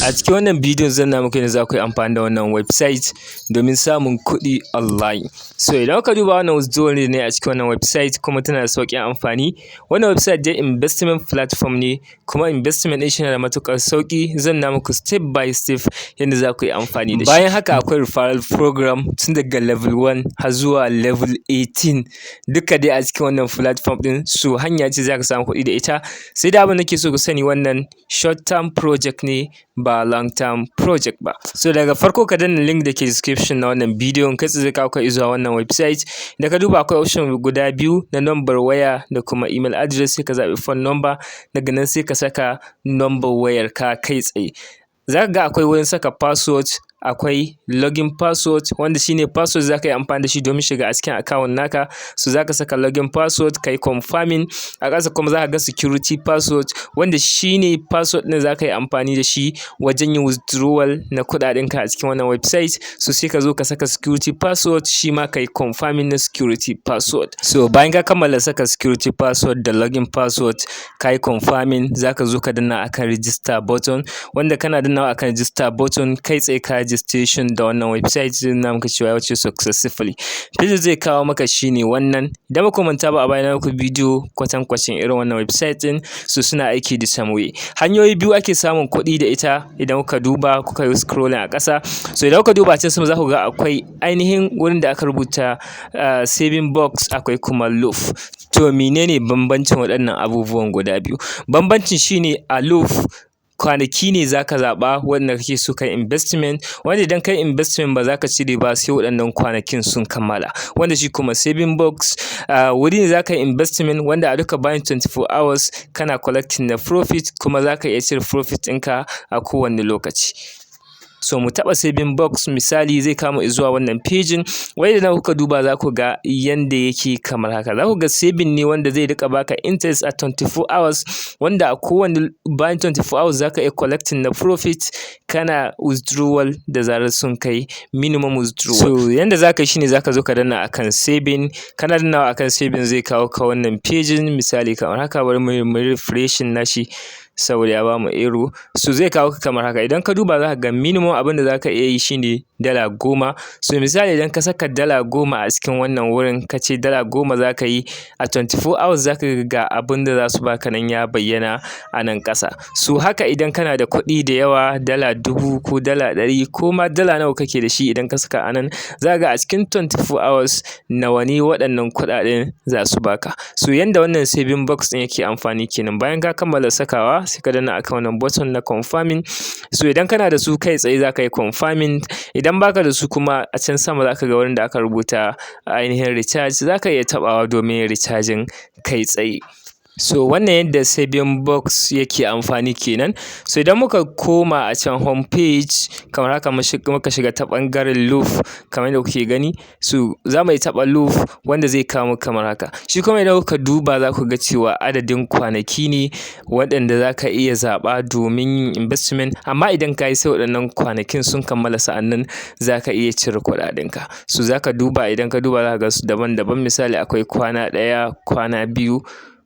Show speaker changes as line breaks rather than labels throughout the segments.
A cikin wannan bidiyon zan nuna muku yadda za ku yi amfani da wannan website domin samun kuɗi online. So idan ka duba wannan withdrawal ne a cikin wannan website kuma tana da sauƙin amfani. Wannan website dai investment platform ne kuma investment ɗin shi yana da matuƙar sauƙi. Zan nuna muku step by step yadda za ku yi amfani da shi. Bayan haka akwai referral program tun daga level 1 har zuwa level 18 duka dai a cikin wannan platform ɗin. So hanya ce za ka samu kuɗi da ita. Sai da abin da nake so ku sani, wannan short term project ne ba long term project ba. So daga farko ka danna link da ke description na wannan bidiyon, kai tsaye zai kawo ka zuwa wannan website. Da ka duba akwai option guda biyu na number waya da kuma email address, sai ka zaɓi phone number. Daga nan sai ka saka number wayar ka kai tsaye. Za ka ga akwai wurin saka password, akwai login password wanda shine password za ka yi amfani da shi domin shiga a cikin account naka. So za ka saka login password ka yi confirming. A ƙasa kuma za ka ga security password wanda shine password ɗin za ka yi amfani da shi wajen yin withdrawal na kuɗaɗenka a cikin wannan website. So sai ka zo ka saka security password, shi ma ka yi confirming na security password. So bayan ka kammala saka security password da login password ka yi confirming, za ka zo ka danna akan register button, wanda kana dannawa akan register button kai tsaye ka registration da wannan website. Zai nuna maka cewa ya wuce successfully. Page zai kawo maka shine wannan. Idan ba ku manta ba, a baya na muku bidiyo kwatankwacin irin wannan website din. So suna aiki da same way. Hanyoyi biyu ake samun kuɗi da ita idan kuka duba kuka yi scrolling a ƙasa. So idan kuka duba can sama za ku ga akwai ainihin wurin da aka rubuta saving box, akwai kuma loop. To menene bambancin waɗannan abubuwan guda biyu? Bambancin shine a loop kwanaki ne za ka zaɓa wanda kake so ka yi investment, wanda idan ka yi investment ba za ka cire ba sai waɗannan kwanakin sun kammala. Wanda shi kuma saving box wuri ne za ka yi investment wanda a duka bayan 24 hours kana collecting na profit, kuma za ka iya cire profit ɗinka a kowane lokaci. So mu taɓa saving box misali, zai kama zuwa wannan pejin. Wai idan kuka duba za ku ga yanda yake kamar haka. Za ku ga saving ne wanda zai rika baka interest a 24 hours, wanda a kowane bayan 24 hours za ka iya collecting na profit, kana withdrawal da zarar sun kai minimum withdrawal. So yanda za ka yi shine za ka zo ka danna akan saving. Kana dannawa akan saving zai kawo ka wannan pejin misali kamar haka. Bari mu refreshing nashi saboda ya bamu error. So zai kawo ka kamar haka. Idan ka duba za ka ga minimum abin da za ka iya yi shine $10. So misali idan ka saka $10 a cikin wannan wurin, ka ce $10 za ka yi a 24 hours, za ka ga abin da za su baka nan ya bayyana a nan ƙasa. So haka idan kana da kuɗi da yawa, $1000 ko $100 ko ma dala nawa kake da shi, idan ka saka a nan za ka ga a cikin 24 hours nawa ne waɗannan kuɗaɗen za su baka. So yanda wannan saving box ɗin yake amfani kenan. Bayan ka kammala sakawa sai ka danna akan wannan button na confirming. So idan kana da su kai tsaye za ka yi confirming. Idan baka da su kuma a can sama za ka ga wurin da aka rubuta ainihin recharge, za ka iya taɓawa domin recharging kai tsaye. So wannan yadda saving box yake amfani kenan. So idan muka koma a can home page kamar haka, muka shiga ta ɓangaren loop kamar yadda kuke gani. So za mu yi taɓa loop wanda zai kawo kamar haka. Shi kuma idan kuka duba za ku ga cewa adadin kwanaki ne waɗanda za ka iya zaɓa domin yin investment. Amma idan ka yi sai waɗannan kwanakin sun kammala, sa'annan za ka iya cire kuɗaɗenka. So za ka duba, idan ka duba za ka ga su daban-daban. Misali akwai kwana 1, kwana 2,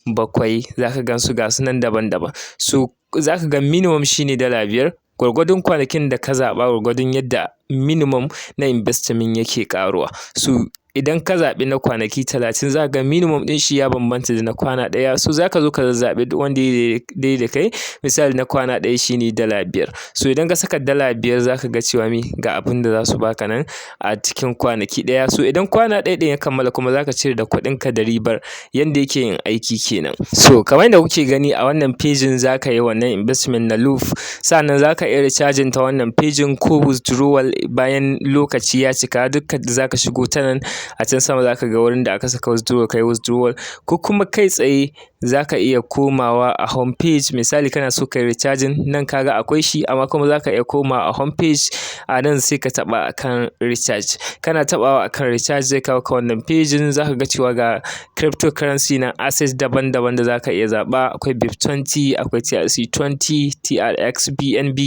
7, za ka gan su ga su nan daban-daban. So za ka ga minimum shine $5. Gwargwadon kwanakin da ka zaɓa, gwargwadon yadda minimum na investment yake ƙaruwa. So idan ka zaɓi na kwanaki 30, za ka ga minimum ɗin shi ya bambanta da na kwana 1. So za ka zo ka zaɓi wanda ya daidai da kai. Misali na kwana 1 shine $5. So idan ka saka $5 za ka ga cewa ga abin da za su baka nan a cikin kwanaki 1. So idan kwana 1 ɗin ya kammala kuma za ka cire da kuɗinka da ribar yanda yake yin aiki kenan. So kamar yadda kuke gani a wannan pejin za ka yi wannan investment na loop. Sannan za ka iya recharging ta wannan pejin ko withdrawal bayan lokaci ya cika. Dukkan za ka shigo ta nan. A can sama za ka ga wurin da aka saka withdrawal, ka yi withdrawal, ko kuma kai tsaye za ka iya komawa a home page. Misali kana so ka yi recharging, nan ka ga akwai shi, amma kuma za ka iya komawa a home page. A nan sai ka taɓa akan recharge. Kana taɓawa akan recharge zai kawo ka wannan pejin. Za ka ga cewa ga cryptocurrency na assets daban-daban da za ka iya zaɓa. Akwai BIP20, akwai TRC20, TRX, BNB,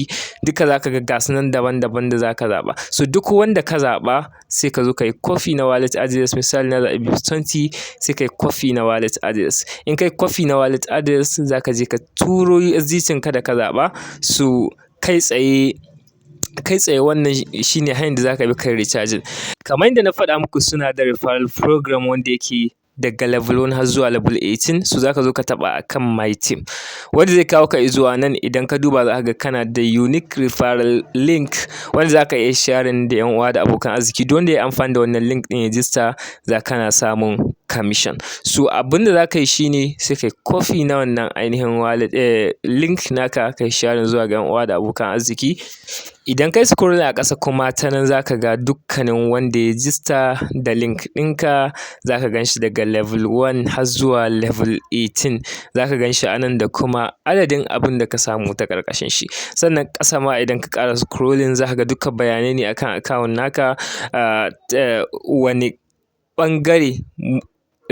duka za ka ga gasu nan daban-daban da za ka zaɓa. So duk wanda ka zaɓa sai ka zo ka yi copy na wallet address. Misali na zaɓi BIP20, sai ka yi copy na wallet address. In ka yi copy na wallet address, za ka je ka turo USDT ka da ka zaɓa. So kai tsaye wannan shine hanyar da zaka bi kai recharging. Kamar yadda na faɗa muku suna da referral program wanda yake daga level 1 har zuwa level 18, so zaka zo ka taɓa akan my team wanda zai kawo ka zuwa nan. Idan ka duba zaka ga kana da unique referral link wanda zaka iya sharing da yan uwa da abokan arziki. Duk wanda ya amfani da wannan link din ya register za kana samun commission. So abinda zaka yi shine sai kai copy na wannan ainihin wallet link naka kai sharing zuwa ga yan uwa da abokan arziki. Idan kai scroll a ƙasa kuma ta nan zaka ga dukkanin wanda ya register da link ɗinka zaka ganshi daga level 1 har zuwa level 18. Zaka ganshi a nan da kuma adadin abin da ka samu ta ƙarƙashin shi. Sannan ƙasa ma idan ka ƙara scrolling zaka ga duka bayanai ne akan account naka, wani ɓangare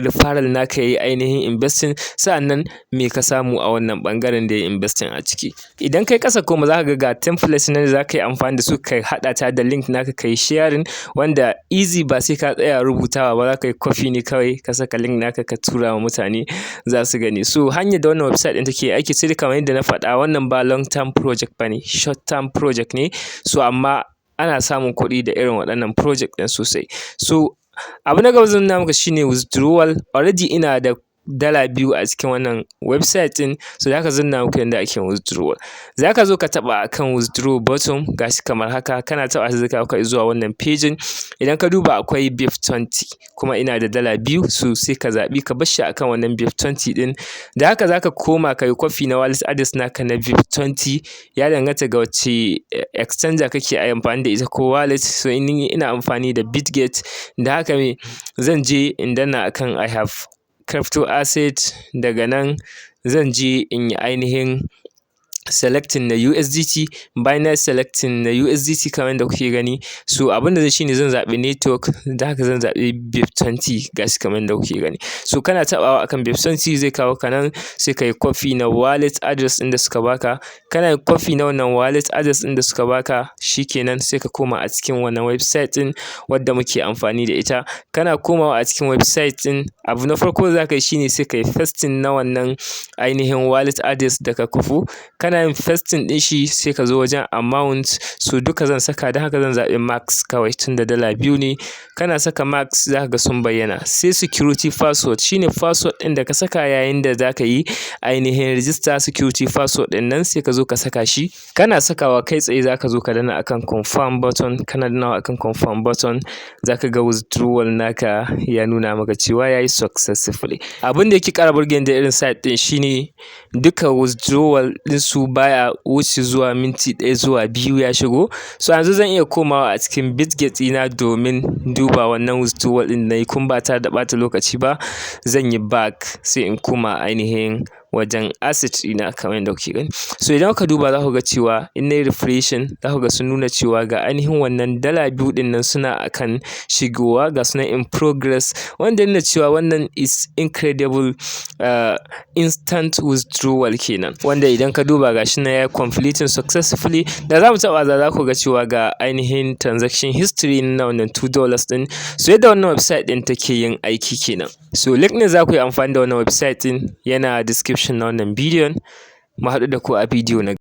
referral naka yayi ainihin investing, sa'annan me ka samu a wannan ɓangaren da yayi investing a ciki. Idan kai ƙasa kuma zaka ga templates nan da zaka yi amfani da su kai haɗa ta da link naka kai sharing, wanda easy ba sai ka tsaya rubutawa ba, zaka yi copy ne kawai ka saka link naka ka tura wa mutane za su gani. So hanyar da wannan website ɗin take aiki sai kamar yadda na faɗa, wannan ba long term project bane, short term project ne. So amma ana samun kuɗi da irin waɗannan project ɗin sosai. So abu na gaba zan nuna maka shine withdrawal. Already ina da $2 a cikin wannan website ɗin, so zaka nuna maka yadda ake withdrawal. Zaka zo ka taɓa akan withdraw button gashi kamar haka, kana taɓa shi zai kawo ka zuwa wannan page. Idan ka duba akwai BIP20 kuma ina da $2, so sai ka zaɓi ka bar shi akan wannan BIP20 ɗin. Da haka zaka koma ka yi copy na wallet address naka na BIP20, ya danganta ga wacce exchanger kake amfani da ita ko wallet. So ina amfani da Bitget, da haka me zan je in danna akan I have crypto asset. Daga nan zan je in yi ainihin selecting na USDT, bayan selecting na USDT kamar yadda kuke gani. So abinda zai shine zan zaɓi network, da haka zan zaɓi BIP20 gashi kamar yadda kuke gani. So kana taɓawa akan BIP20 zai kawo ka nan, sai ka yi copy na wallet address ɗin da suka baka. Kana yin copy na wannan wallet address ɗin da suka baka, shikenan sai ka koma a cikin wannan website ɗin wadda muke amfani da ita. Kana komawa a cikin website ɗin, abu na farko da zaka yi shine sai ka yi pasting na wannan ainihin wallet address da ka kwafo. Kana yin pasting ɗin shi sai ka zo wajen amount. So duka zan saka, da haka zan zaɓi max kawai tunda $2 ne. Kana saka max zaka ga sun bayyana. Sai security password, shine password ɗin da ka saka yayin da zaka yi ainihin register. Security password ɗin nan sai ka zo ka saka shi. Kana sakawa kai tsaye zaka zo ka danna akan confirm button. Kana dannawa akan confirm button zaka ga withdrawal naka ya nuna maka cewa yayi successfully. Abin da yake ƙara burge ni da irin site ɗin shine duka withdrawal ɗin su baya wuce zuwa minti 1 zuwa 2 ya shigo. So yanzu zan iya komawa a cikin Bitget ɗina domin duba wannan withdrawal ɗin nayi kuma ba tare da ɓata lokaci ba. Zan yi back sai in koma ainihin wajen asset ɗina kamar yadda kuke gani. So idan kuka duba za ku ga cewa in nayi refreshing za ku ga sun nuna cewa ga ainihin wannan $2 ɗin nan suna akan shigowa, ga sunan in progress, wanda yana cewa wannan is incredible instant withdrawal kenan, wanda idan ka duba gashi nan yayi completing successfully. Da zamu taɓa za ku ga cewa ga ainihin transaction history na wannan $2 ɗin. So yadda wannan website ɗin take yin aiki kenan. So link ne za ku yi amfani da wannan website ɗin, yana description na wannan bidiyon. Mu haɗu da ku a bidiyo na